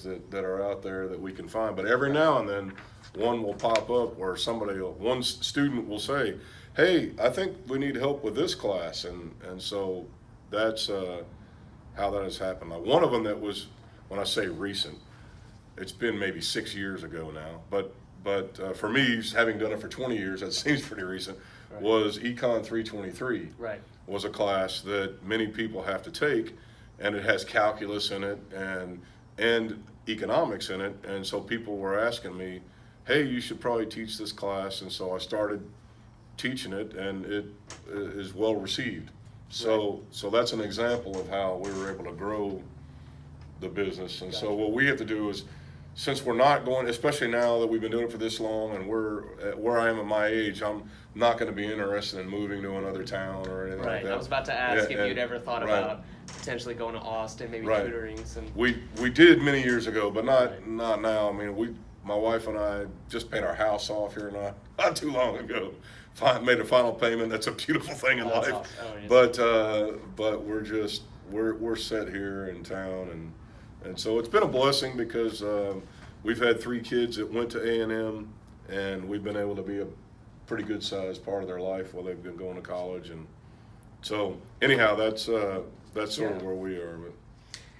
that are out there that we can find. But every now and then, one will pop up where one student will say, "Hey, I think we need help with this class," and so that's how that has happened. Now, one of them that was, when I say recent, it's been maybe 6 years ago now, but for me, having done it for 20 years, that seems pretty recent. Right. Was Econ 323. Right. Was a class that many people have to take, and it has calculus in it and economics in it, and so people were asking me, "Hey, you should probably teach this class," and so I started teaching it, and it is well received. So that's an example of how we were able to grow the business. And so what we have to do is, since we're not going, especially now that we've been doing it for this long, and we're at where I am at my age, I'm not going to be interested in moving to another town or anything like that. I was about to ask if you'd ever thought right. about potentially going to Austin, maybe Right. tutoring some. We did many years ago, but not Right. not now. I mean, my wife and I just paid our house off here not too long ago. Made a final payment. That's a beautiful thing in life. Awesome. Oh, yes. But we're set here in town, and so it's been a blessing because we've had 3 kids that went to A&M, and we've been able to be a pretty good sized part of their life while they've been going to college. And so anyhow, that's sort of where we are. But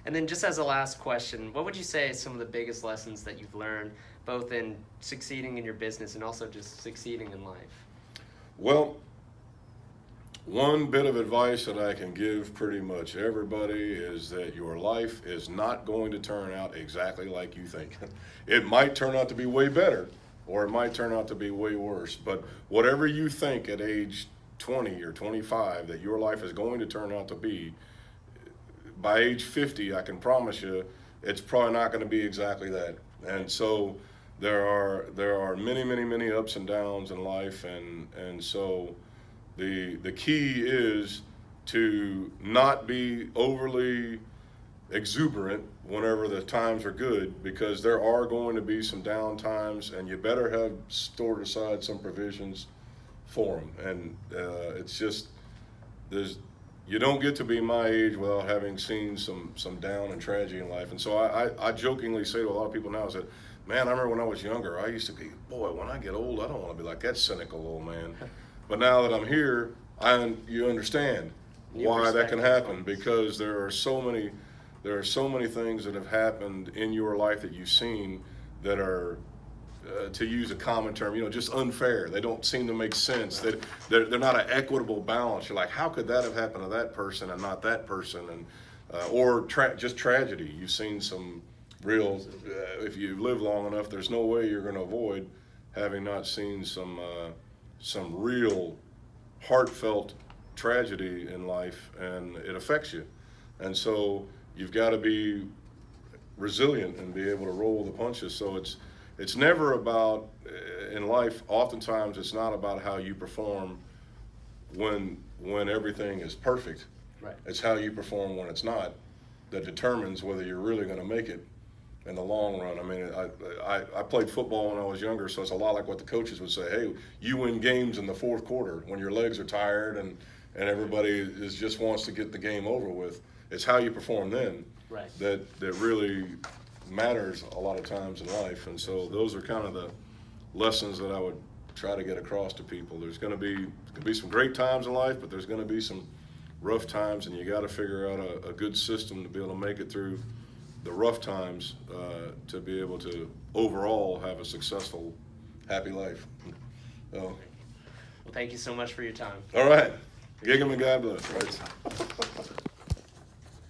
And then just as a last question, what would you say is some of the biggest lessons that you've learned, both in succeeding in your business and also just succeeding in life? Well, one bit of advice that I can give pretty much everybody is that your life is not going to turn out exactly like you think. It might turn out to be way better, or it might turn out to be way worse. But whatever you think at age 20 or 25 that your life is going to turn out to be, by age 50, I can promise you, it's probably not going to be exactly that. And so there are many ups and downs in life, and so the key is to not be overly exuberant whenever the times are good, because there are going to be some down times, and you better have stored aside some provisions for them. And it's just, you don't get to be my age without having seen some down and tragedy in life. And so I jokingly say to a lot of people now, I said, "Man, I remember when I was younger, I used to be, boy, when I get old, I don't want to be like that cynical old man." But now that I'm here, you understand why that can happen, because there are so many things that have happened in your life that you've seen that are, to use a common term, just unfair. They don't seem to make sense. That they're not an equitable balance. You're like, how could that have happened to that person and not that person? And or just tragedy. You've seen some real. If you live long enough, there's no way you're going to avoid having not seen some real heartfelt tragedy in life, and it affects you. And so you've got to be resilient and be able to roll the punches. So it's never about, in life, oftentimes it's not about how you perform when everything is perfect. Right. It's how you perform when it's not that determines whether you're really going to make it in the long run. I mean, I played football when I was younger, so it's a lot like what the coaches would say. Hey, you win games in the fourth quarter when your legs are tired and everybody just wants to get the game over with. It's how you perform then that really matters a lot of times in life. And so those are kind of the lessons that I would try to get across to people. There's going to be some great times in life, but there's going to be some rough times, and you got to figure out a good system to be able to make it through the rough times, to be able to overall have a successful, happy life. So, Well, thank you so much for your time. all right. Gig 'em and God bless. Right.